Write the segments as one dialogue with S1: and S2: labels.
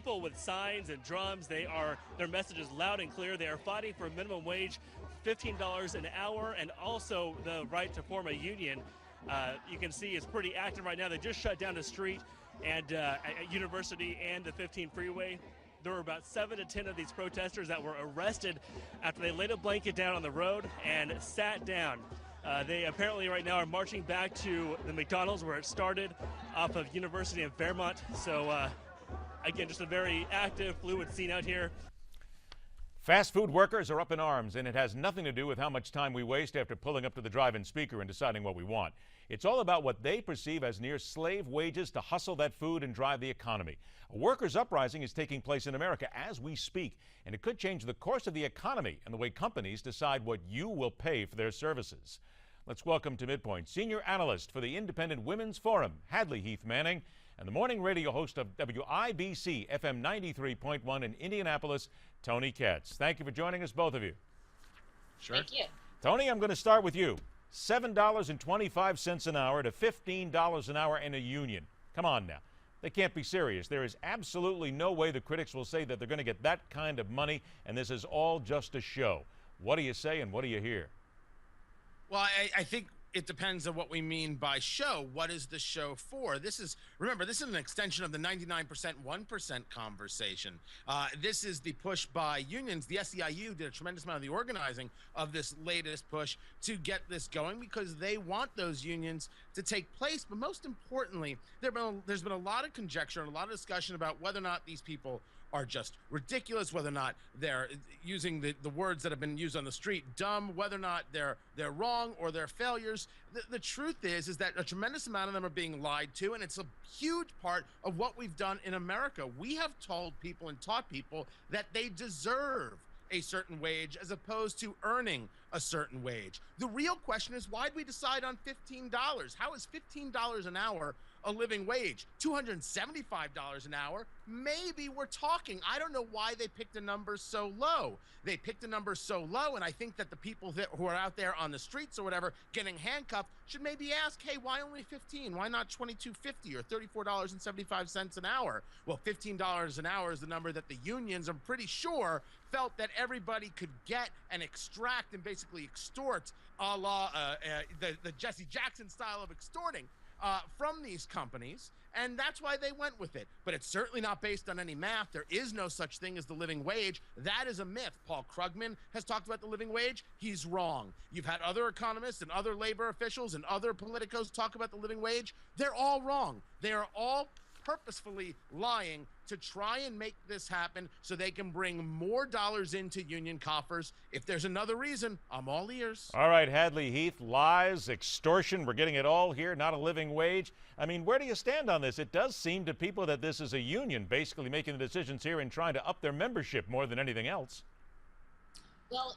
S1: people with signs and drums. Their message is loud and clear. They are fighting for a minimum wage, $15 an hour, and also the right to form a union. You can see it's pretty active right now. They just shut down the street and at University and the 15 freeway. There were about 7 to 10 of these protesters that were arrested after they laid a blanket down on the road and sat down. They apparently right now are marching back to the McDonald's where it started off of University and Fairmont. So again, just a very active, fluid scene out here.
S2: Fast food workers are up in arms, and it has nothing to do with how much time we waste after pulling up to the drive-in speaker and deciding what we want. It's all about what they perceive as near slave wages to hustle that food and drive the economy. A workers' uprising is taking place in America as we speak, and it could change the course of the economy and the way companies decide what you will pay for their services. Let's welcome to MidPoint Senior Analyst for the Independent Women's Forum, Hadley Heath Manning, and the morning radio host of WIBC FM 93.1 in Indianapolis, Tony Katz. Thank you for joining us, both of you.
S3: Sure.
S4: Thank you.
S2: Tony, I'm going to start with you. $7.25 an hour to $15 an hour in a union. Come on now. They can't be serious. There is absolutely no way the critics will say that they're going to get that kind of money, and this is all just a show. What do you say and what do you hear?
S3: Well, I think it depends on what we mean by show. What is the show for? Remember, this is an extension of the 99% 1% conversation. This is the push by unions. The SEIU did a tremendous amount of the organizing of this latest push to get this going because they want those unions to take place. But most importantly, there's been a lot of conjecture and a lot of discussion about whether or not these people are just ridiculous, whether or not they're using the words that have been used on the street, dumb, whether or not they're wrong or they're failures. The truth is that a tremendous amount of them are being lied to, and it's a huge part of what we've done in America. We have told people and taught people that they deserve a certain wage as opposed to earning a certain wage. The real question is, why did we decide on $15? How is $15 an hour a living wage? $275 an hour? Maybe we're talking. I don't know why they picked a number so low. They picked a number so low, and I think that the people who are out there on the streets or whatever getting handcuffed should maybe ask, hey, why only 15? Why not $22.50 or $34.75 an hour? Well, $15 an hour is the number that the unions, I'm pretty sure, felt that everybody could get and extract and basically extort, a la the Jesse Jackson style of extorting from these companies, and that's why they went with it. But it's certainly not based on any math. There is no such thing as the living wage. That is a myth. Paul Krugman has talked about the living wage. He's wrong. You've had other economists and other labor officials and other politicos talk about the living wage. They're all wrong. They are all purposefully lying to try and make this happen so they can bring more dollars into union coffers. If there's another reason, I'm all ears.
S2: All right, Hadley, Heath, lies, extortion, we're getting it all here, not a living wage. I mean, where do you stand on this? It does seem to people that this is a union basically making the decisions here and trying to up their membership more than anything else.
S4: Well,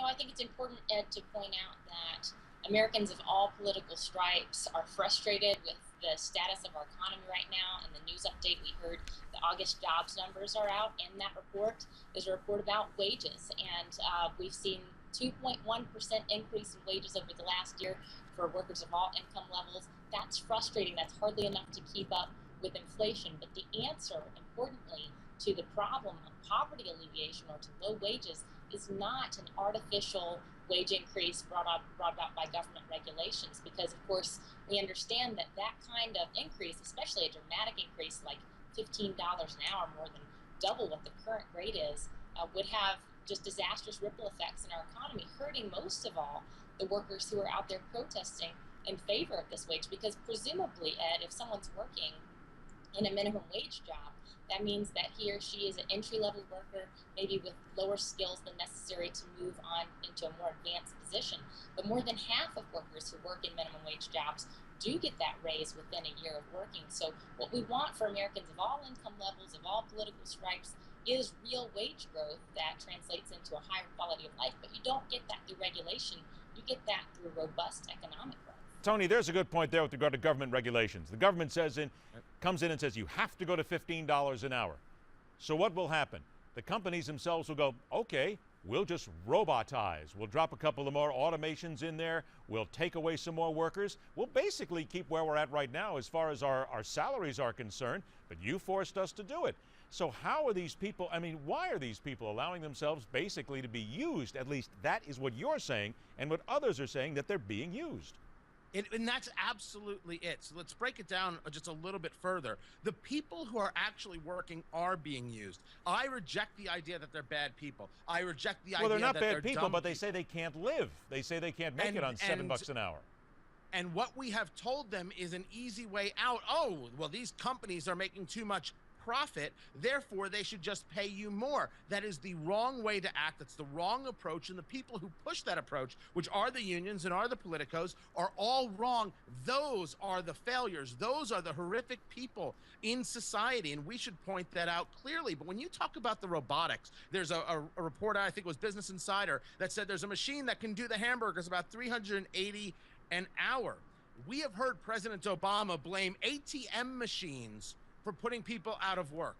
S4: I think it's important, Ed, to point out that Americans of all political stripes are frustrated with the status of our economy right now. In the news update we heard, the August jobs numbers are out. In that report is a report about wages, and we've seen 2.1% increase in wages over the last year for workers of all income levels. That's frustrating. That's hardly enough to keep up with inflation. But the answer, importantly, to the problem of poverty alleviation or to low wages is not an artificial wage increase brought about by government regulations, because of course we understand that kind of increase, especially a dramatic increase like $15 an hour, more than double what the current rate is, would have just disastrous ripple effects in our economy, hurting most of all the workers who are out there protesting in favor of this wage. Because presumably, Ed, if someone's working in a minimum wage job, that means that he or she is an entry-level worker, maybe with lower skills than necessary to move on into a more advanced position. But more than half of workers who work in minimum wage jobs do get that raise within a year of working. So what we want for Americans of all income levels, of all political stripes, is real wage growth that translates into a higher quality of life. But you don't get that through regulation. You get that through robust economic growth.
S2: Tony, there's a good point there with regard to government regulations. The government comes in and says you have to go to $15 an hour. So what will happen? The companies themselves will go, okay, we'll just robotize. We'll drop a couple of more automations in there. We'll take away some more workers. We'll basically keep where we're at right now as far as our salaries are concerned, but you forced us to do it. So how are these people, why are these people allowing themselves basically to be used? At least that is what you're saying, and what others are saying, that they're being used.
S3: And that's absolutely it. So let's break it down just a little bit further. The people who are actually working are being used. I reject the idea that they're bad people. I reject the idea that they're
S2: not bad people,
S3: dumb
S2: but they say they can't live. They say they can't make it on $7 an hour.
S3: And what we have told them is an easy way out. Oh, well, these companies are making too much profit, therefore they should just pay you more. That is the wrong way to act. That's the wrong approach, and the people who push that approach, which are the unions and are the politicos, are all wrong. Those are the failures. Those are the horrific people in society, and we should point that out clearly. But when you talk about the robotics, there's a report, I think it was Business Insider, that said there's a machine that can do the hamburgers about $380 an hour. We have heard President Obama blame ATM machines for putting people out of work.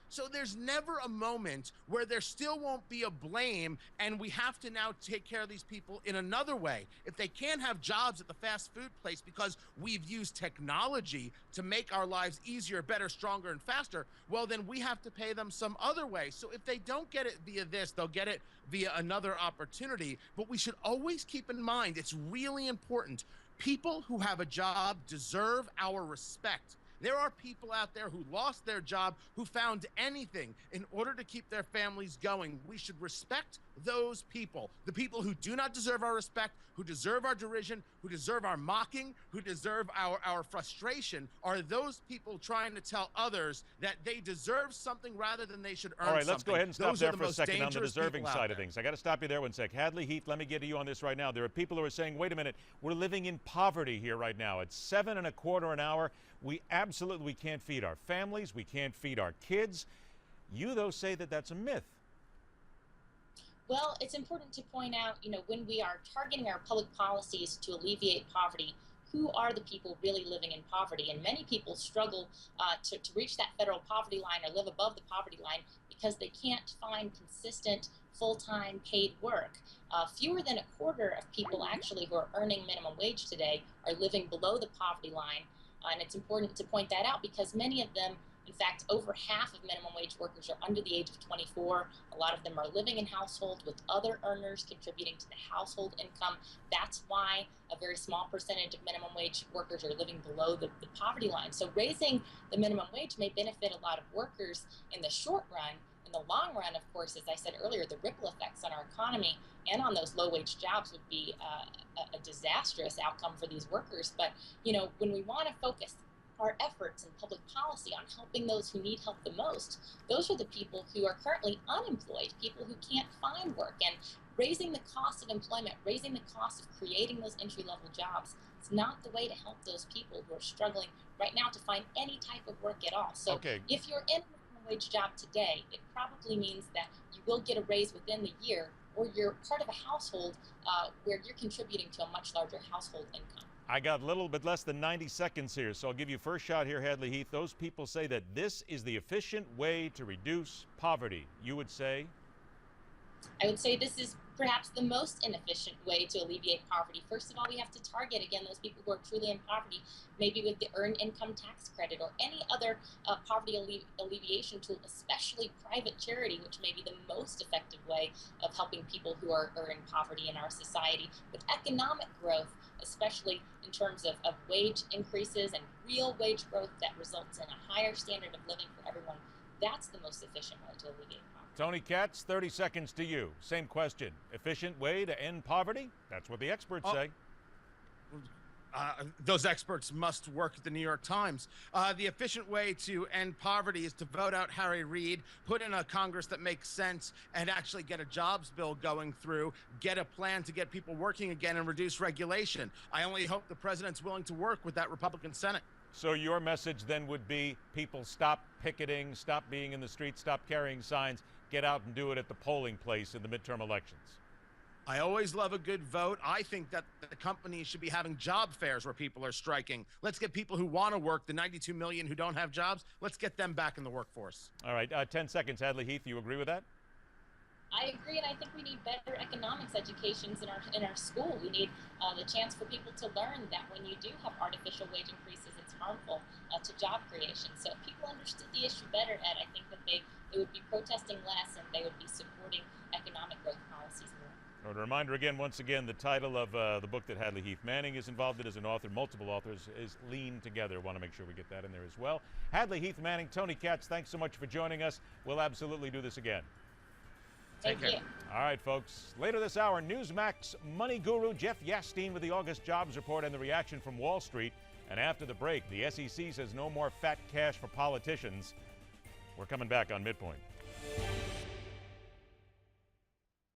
S3: So there's never a moment where there still won't be a blame, and we have to now take care of these people in another way. If they can't have jobs at the fast food place because we've used technology to make our lives easier, better, stronger, and faster, well, then we have to pay them some other way. So if they don't get it via this, they'll get it via another opportunity. But we should always keep in mind, it's really important, people who have a job deserve our respect. There are people out there who lost their job, who found anything in order to keep their families going. We should respect those people. The people who do not deserve our respect, who deserve our derision, who deserve our mocking, who deserve our frustration, are those people trying to tell others that they deserve something rather than they should earn something.
S2: All right, let's go ahead and stop there for a second on the deserving side of
S3: things.
S2: I got to stop you there one sec. Hadley, Heath, let me get to you on this right now. There are people who are saying, wait a minute, we're living in poverty here right now. It's $7.25 an hour. We absolutely can't feed our families. We can't feed our kids. You, though, say that that's a myth.
S4: Well, it's important to point out, when we are targeting our public policies to alleviate poverty, who are the people really living in poverty? And many people struggle to reach that federal poverty line or live above the poverty line because they can't find consistent full-time paid work. Fewer than a quarter of people actually who are earning minimum wage today are living below the poverty line. And it's important to point that out because many of them, in fact, over half of minimum wage workers are under the age of 24. A lot of them are living in households with other earners contributing to the household income. That's why a very small percentage of minimum wage workers are living below the poverty line. So raising the minimum wage may benefit a lot of workers in the short run. In the long run, of course, as I said earlier, the ripple effects on our economy and on those low-wage jobs would be a disastrous outcome for these workers. But, when we want to focus our efforts in public policy on helping those who need help the most, those are the people who are currently unemployed, people who can't find work. And raising the cost of employment, raising the cost of creating those entry-level jobs, it's not the way to help those people who are struggling right now to find any type of work at all. So if you're in a minimum wage job today, it probably means that you will get a raise within the year, or you're part of a household where you're contributing to a much larger household income.
S2: I got a little bit less than 90 seconds here, so I'll give you first shot here, Hadley, Heath. Those people say that this is the efficient way to reduce poverty. You would say?
S4: I would say this is perhaps the most inefficient way to alleviate poverty. First of all, we have to target, again, those people who are truly in poverty, maybe with the Earned Income Tax Credit or any other poverty alleviation tool, especially private charity, which may be the most effective way of helping people who are in poverty in our society. But economic growth, especially in terms of wage increases and real wage growth that results in a higher standard of living for everyone, that's the most efficient way to alleviate poverty.
S2: Tony Katz, 30 seconds to you. Same question. Efficient way to end poverty? That's what the experts say.
S3: Those experts must work at the New York Times. The efficient way to end poverty is to vote out Harry Reid, put in a Congress that makes sense, and actually get a jobs bill going through, get a plan to get people working again and reduce regulation. I only hope the president's willing to work with that Republican Senate.
S2: So your message then would be people stop picketing, stop being in the streets, stop carrying signs, get out and do it at the polling place in the midterm elections.
S3: I always love a good vote. I think that the companies should be having job fairs where people are striking. Let's get people who want to work, the 92 million who don't have jobs, let's get them back in the workforce.
S2: All right, 10 seconds, Hadley, Heath, you agree with that?
S4: I agree, and I think we need better economics educations in our school. We need the chance for people to learn that when you do have artificial wage increases, it's harmful to job creation. So if people understood the issue better, Ed, I think that they would be protesting less and they would be supporting economic growth policies more.
S2: A reminder again, once again, the title of the book that Hadley Heath Manning is involved in as an author, multiple authors, is Lean Together. Want to make sure we get that in there as well. Hadley Heath Manning, Tony Katz, thanks so much for joining us. We'll absolutely do this again.
S4: Thank you.
S2: All right, folks. Later this hour, Newsmax money guru Jeff Yasteen with the August jobs report and the reaction from Wall Street. And after the break, the SEC says no more fat cash for politicians. We're coming back on MidPoint.